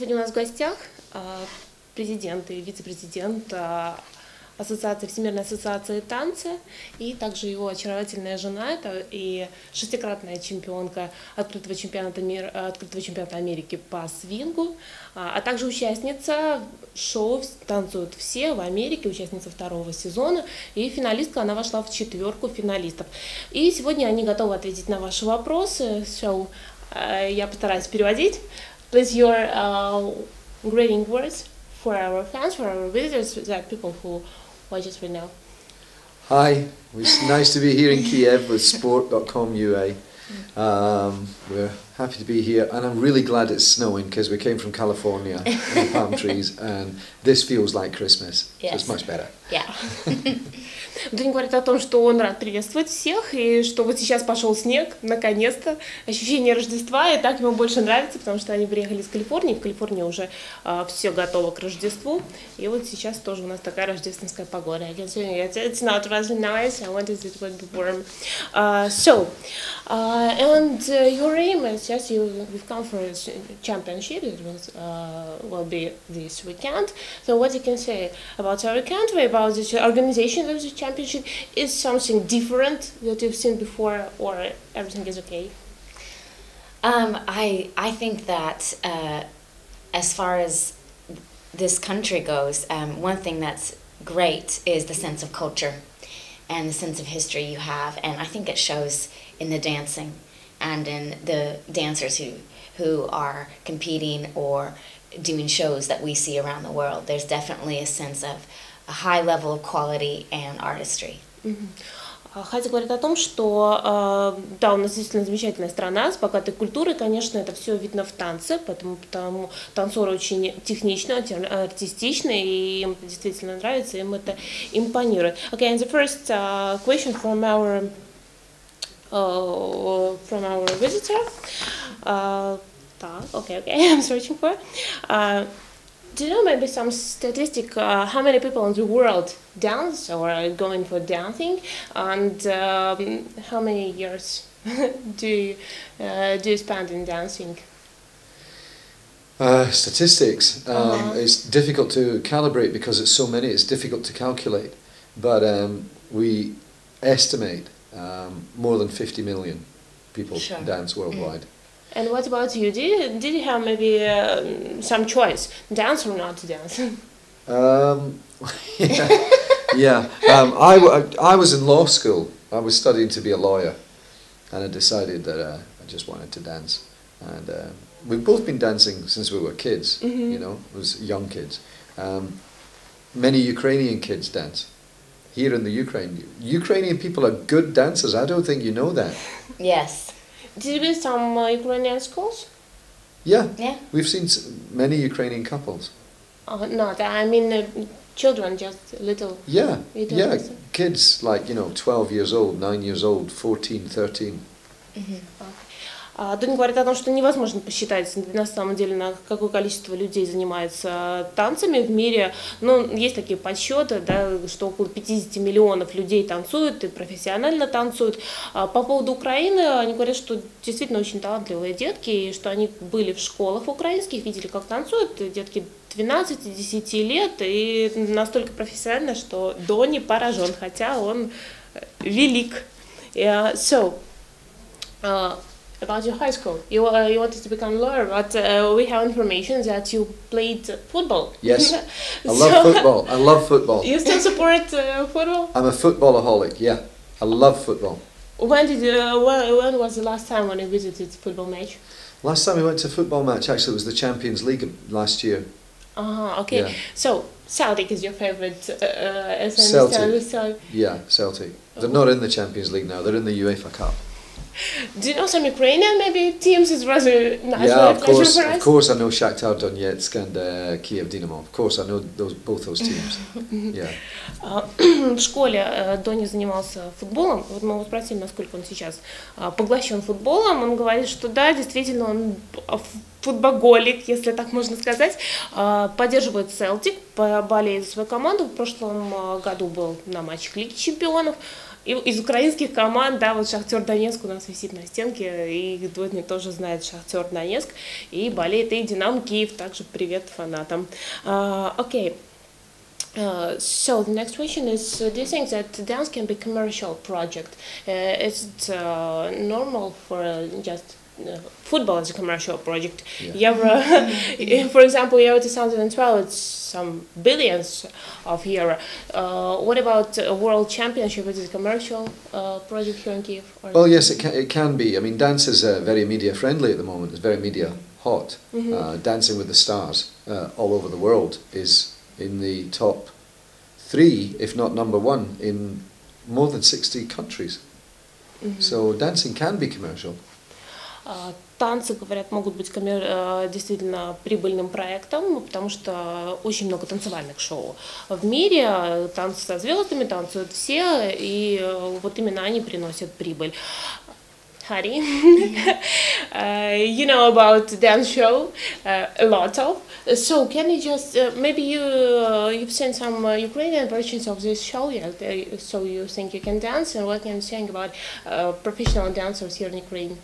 Сегодня у нас в гостях президент и вице-президент Всемирной ассоциации танца, и также его очаровательная жена, это и шестикратная чемпионка открытого чемпионата Америки по свингу, а также участница шоу «Танцуют все» в Америке, участница второго сезона, и финалистка, она вошла в 4 финалистов. И сегодня они готовы ответить на ваши вопросы. Я постараюсь переводить. Please your greeting words for our fans, for our visitors, the people who watch us right now. Hi, it's nice to be here in Kiev with Sport.ua. We're happy to be here, and I'm really glad it's snowing because we came from California in the palm trees, and this feels like Christmas. Yes. So it's much better. Yeah. Донни говорит о том, что он рад приветствовать всех, и что вот сейчас пошел снег, наконец-то, ощущение Рождества, и так ему больше нравится, потому что они приехали из Калифорнии, в Калифорнии уже все готово к Рождеству, и вот сейчас тоже у нас такая рождественская погода. I can say it's not really nice, I wanted it to be warm. And your aim is just you've come for a championship, it will be this weekend, so what you can say about our country, about the organization of the championship, is something different that you've seen before, or everything is okay? I think that as far as this country goes, one thing that's great is the sense of culture and the sense of history you have, and I think it shows in the dancing and in the dancers who are competing or doing shows that we see around the world. There's definitely a sense of a high level of quality and artistry. Хати говорит о том, что да, у нас действительно замечательная страна с богатой культурой, конечно, это все видно в танце, потому танцоры очень техничны, артистичны, и им это действительно нравится, им это импонирует. Okay, and the first question from our visitor. Okay, I'm searching for. Do you know maybe some statistic how many people in the world dance or are going for dancing, and how many years do you spend in dancing? Statistics. It's difficult to calibrate because it's so many. It's difficult to calculate, but we estimate more than 50 million people dance worldwide. And what about you? Did you have maybe some choice, dance or not to dance? Yeah. I was in law school. I was studying to be a lawyer, and I decided that I just wanted to dance. And we've both been dancing since we were kids. You know, as young kids. Many Ukrainian kids dance here in the Ukraine. Ukrainian people are good dancers. I don't think you know that. Yes. Did you visit some Ukrainian schools? Yeah. We've seen many Ukrainian couples. Not, I mean children, just little. Yeah, kids like 12 years old, 9 years old, 14, 13. Донни говорит о том, что невозможно посчитать на самом деле, на какое количество людей занимается танцами в мире. Но есть такие подсчеты, да, что около 50 миллионов людей танцуют и профессионально танцуют. По поводу Украины, они говорят, что действительно очень талантливые детки, и что они были в школах украинских, видели, как танцуют детки 12-10 лет, и настолько профессионально, что Донни поражен, хотя он велик. About your high school, you wanted to become a lawyer, but we have information that you played football. Yes, I love football. You still support football? I'm a footballaholic. Yeah, I love football. When was the last time when you visited a football match? Last time we went to a football match, actually, it was the Champions League last year. Okay. Yeah. So Celtic is your favorite? Celtic. Yeah, Celtic. They're not in the Champions League now. They're in the UEFA Cup. Do you know some Ukrainian maybe teams? Is rather nice. Yeah, of course I know Shakhtar Donetsk and Kiev Dynamo. Of course I know both those teams. Yeah. В школе Донни занимался футболом. Вот мы его спросили, насколько он сейчас поглощен футболом. Он говорит, что да, действительно он футбоголик, если так можно сказать. Поддерживает Celtic, болеет за свою команду. В прошлом году был на матче Лиги Чемпионов. из украинских команд, да, вот Шахтер Донецк у нас висит на стенке, и Donnie тоже знает Шахтер Донецк, и болеет и Динамо Киев, также привет фанатам. Okay. So the next question is: do you think that dance can be commercial project? Is it normal for just football as a commercial project? Yeah. Euro, for example, Euro 2012, it's some billions of euro. What about a World Championship? Is it a commercial project here in Kiev? Well, yes, it can be. I mean, dance is very media friendly at the moment. It's very media hot. Dancing with the Stars all over the world is in the top 3, if not number 1, in more than 60 countries. So dancing can be commercial. Танцы, говорят, могут быть действительно прибыльным проектом, потому что очень много танцевальных шоу в мире, танцы со звездами, танцуют все, и вот именно они приносят прибыль. Harry, you know about dance show a lot of. So can you just maybe you've seen some Ukrainian versions of this show? Yeah. So you think you can dance, and what can you think about professional dancers here in Ukraine?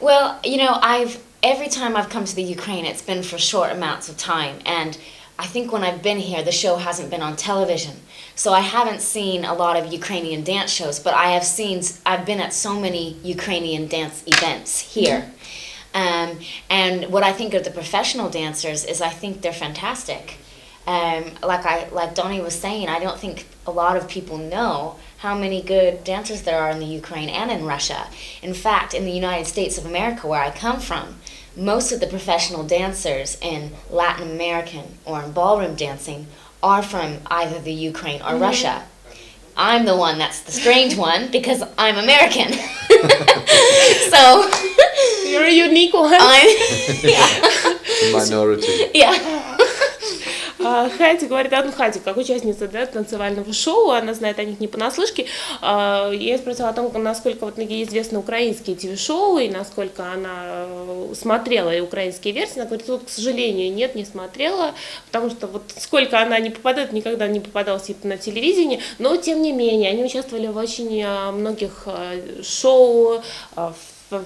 Well, every time I've come to the Ukraine, it's been for short amounts of time, and I think when I've been here, the show hasn't been on television. So I haven't seen a lot of Ukrainian dance shows, but I've been at so many Ukrainian dance events here. And what I think of the professional dancers is I think they're fantastic. Like Donnie was saying, I don't think a lot of people know how many good dancers there are in the Ukraine and in Russia. In fact, in the United States of America, where I come from, most of the professional dancers in Latin American or in ballroom dancing are from either the Ukraine or Russia. I'm the one that's the strange one because I'm American. So you're a unique one. Minority. Yeah. Хайди говорит, Хади, как участница танцевального шоу, она знает о них не понаслышке. Я спросила о том, насколько вот ей известны украинские ТВ-шоу, и насколько она смотрела и украинские версии. Она говорит, тут, к сожалению, нет, не смотрела, потому что вот сколько она не попадает, никогда не попадалась на телевидении, но тем не менее, они участвовали в очень многих шоу,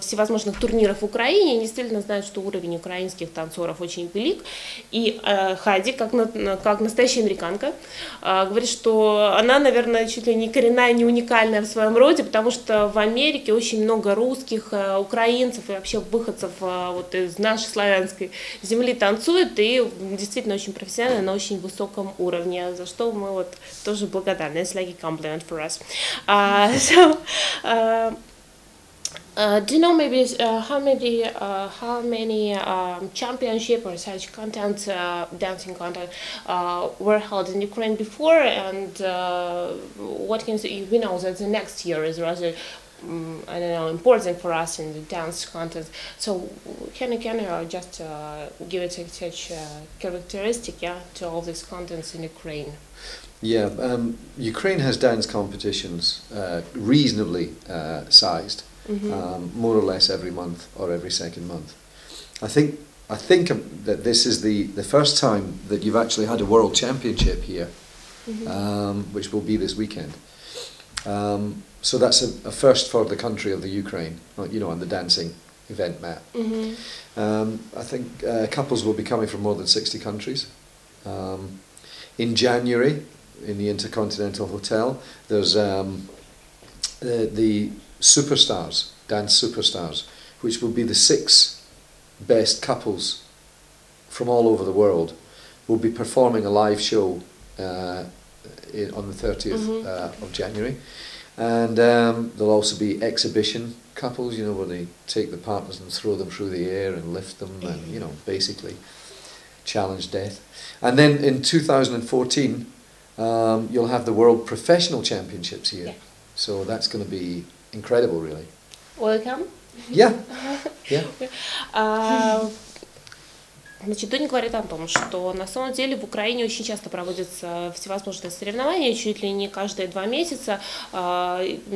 всевозможных турниров в Украине, и действительно знают, что уровень украинских танцоров очень велик. И Хади, как настоящая американка, говорит, что она, наверное, чуть ли не коренная, не уникальная в своем роде, потому что в Америке очень много русских, украинцев и вообще выходцев вот из нашей славянской земли танцуют, и действительно очень профессионально, на очень высоком уровне, за что мы вот тоже благодарны. It's like a compliment for us. Do you know maybe how many championship or such content, dancing content, were held in Ukraine before, and what can we know that the next year is rather I don't know, important for us in the dance content. So can you just give it such characteristic, to all these contents in Ukraine? Yeah, Ukraine has dance competitions reasonably sized. More or less every month or every second month. I think that this is the first time that you've actually had a world championship here, which will be this weekend. So that's a first for the country of the Ukraine, on the dancing event map. I think couples will be coming from more than 60 countries. In January, in the Intercontinental Hotel, there's the superstars, dance superstars, which will be the 6 best couples from all over the world, will be performing a live show on the 30th of January. And there'll also be exhibition couples, where they take the partners and throw them through the air and lift them and, basically challenge death. And then in 2014, you'll have the World Professional Championships here. Yeah. So that's going to be incredible, really. Welcome. Yeah. Yeah. Значит, Доня говорит о том, что на самом деле в Украине очень часто проводятся всевозможные соревнования, чуть ли не каждые 2 месяца.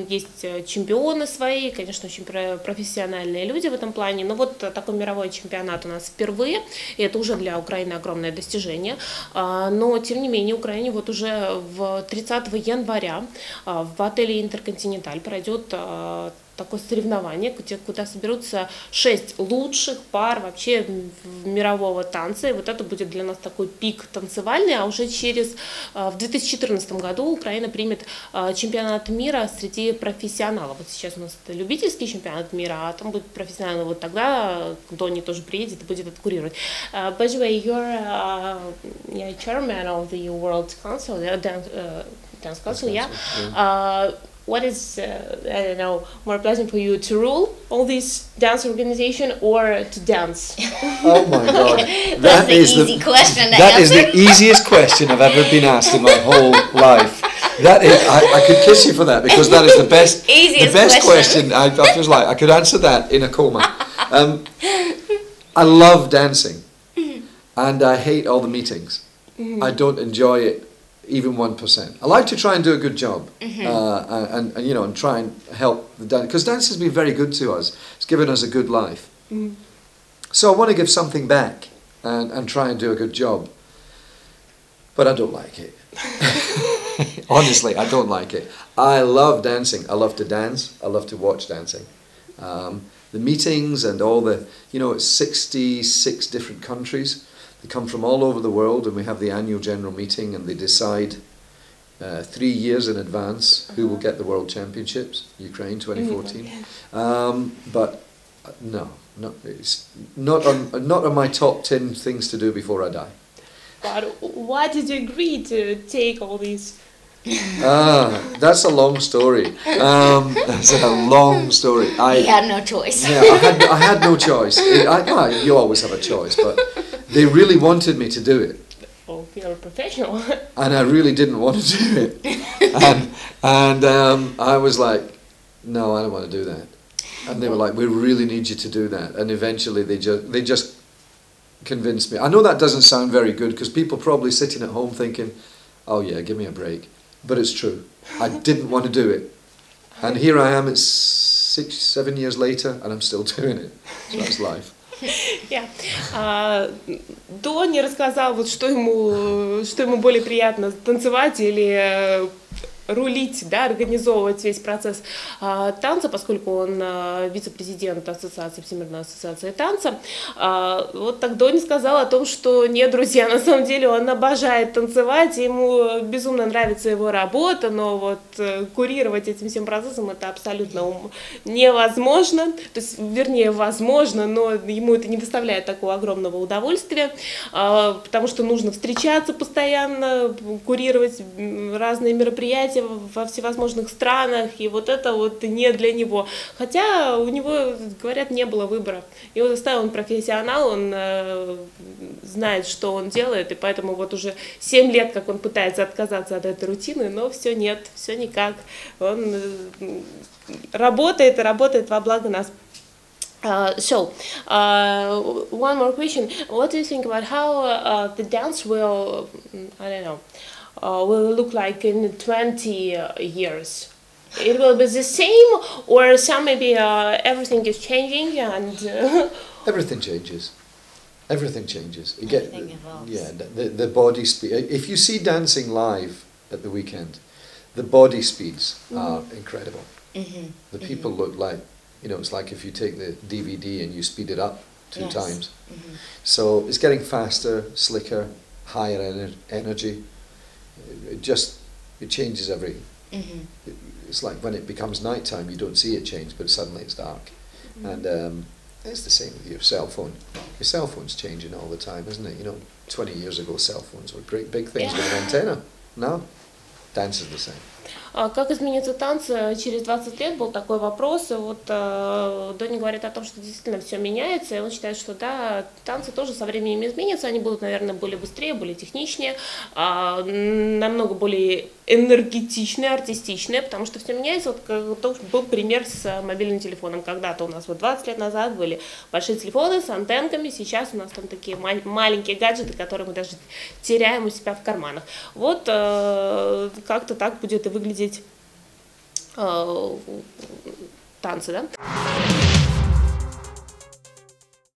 Есть чемпионы свои, конечно, очень профессиональные люди в этом плане. Но вот такой мировой чемпионат у нас впервые, и это уже для Украины огромное достижение. Но, тем не менее, Украине вот уже в 30 января в отеле «Интерконтиненталь» пройдет такое соревнование, куда соберутся 6 лучших пар вообще мирового танца. И вот это будет для нас такой пик танцевальный. А уже в 2014 году Украина примет чемпионат мира среди профессионалов. Вот сейчас у нас это любительский чемпионат мира, а там будет профессиональный. Вот тогда Донни тоже приедет и будет это курировать. By the way, you're chairman of the World Council, Dance Council, yeah. What is, I don't know, more pleasant for you, to rule all these dance organization or to dance? Oh my God. That's the easy question to That is answer. the easiest question I've ever been asked in my whole life. That is, I could kiss you for that, because that is the best, Easiest question. I feel like I could answer that in a coma. I love dancing, and I hate all the meetings. I don't enjoy it even 1%. I like to try and do a good job, and you know, and try and help the dance, because dance has been very good to us. It's given us a good life. So I want to give something back and try and do a good job, but I don't like it. Honestly, I don't like it. I love dancing. I love to dance. I love to watch dancing. The meetings and all the, you know, it's 66 different countries. They come from all over the world, and we have the annual general meeting, and they decide 3 years in advance who will get the World Championships, Ukraine 2014. But no, it's not on my top 10 things to do before I die. But why did you agree to take all these? That's a long story. That's a long story. He had no choice. Yeah, I had no choice. You always have a choice, but they really wanted me to do it. Oh, you're a professional. And I really didn't want to do it. And I was like, no, I don't want to do that. And they were like, we really need you to do that. And eventually they just convinced me. I know that doesn't sound very good, because people probably sitting at home thinking, oh yeah, give me a break. But it's true. I didn't want to do it. And here I am, it's 6-7 years later, and I'm still doing it. So that's life. Донни рассказал, вот что ему более приятно, танцевать или рулить, да, организовывать весь процесс танца, поскольку он вице-президент Ассоциации, Всемирной ассоциации танца. Вот так Донни сказал о том, что нет, друзья, на самом деле он обожает танцевать, ему безумно нравится его работа, но вот курировать этим всем процессом это абсолютно невозможно, то есть, вернее, возможно, но ему это не доставляет такого огромного удовольствия, потому что нужно встречаться постоянно, курировать разные мероприятия во всевозможных странах, и вот это вот не для него. Хотя у него, говорят, не было выбора. Его заставил, он профессионал, он знает, что он делает, и поэтому вот уже 7 лет, как он пытается отказаться от этой рутины, но все нет, все никак. Он работает и работает во благо нас. So, one more question. What do you think about how the dance will, I don't know, will look like in 20 years? It will be the same, or some maybe everything is changing and Everything changes. Everything changes. Everything evolves. Yeah, the body speed. If you see dancing live at the weekend, the body speeds are incredible. The people look like, you know, it's like if you take the DVD and you speed it up 2 times. So it's getting faster, slicker, higher energy. It changes every. It's like when it becomes nighttime, you don't see it change, but suddenly it's dark. And it's the same with your cell phone. Your cell phone's changing all the time, isn't it? You know, 20 years ago, cell phones were great big things with an antenna. Now, dance is the same. Как изменятся танцы через 20 лет, был такой вопрос, и вот Донни говорит о том, что действительно все меняется, и он считает, что да, танцы тоже со временем изменятся, они будут, наверное, более быстрее, более техничнее, намного более энергетичные, артистичные, потому что все меняется. Вот был пример с мобильным телефоном. Когда-то у нас вот 20 лет назад были большие телефоны с антенками, сейчас у нас там такие маленькие гаджеты, которые мы даже теряем у себя в карманах. Вот как-то так будет и выглядеть танцы, да?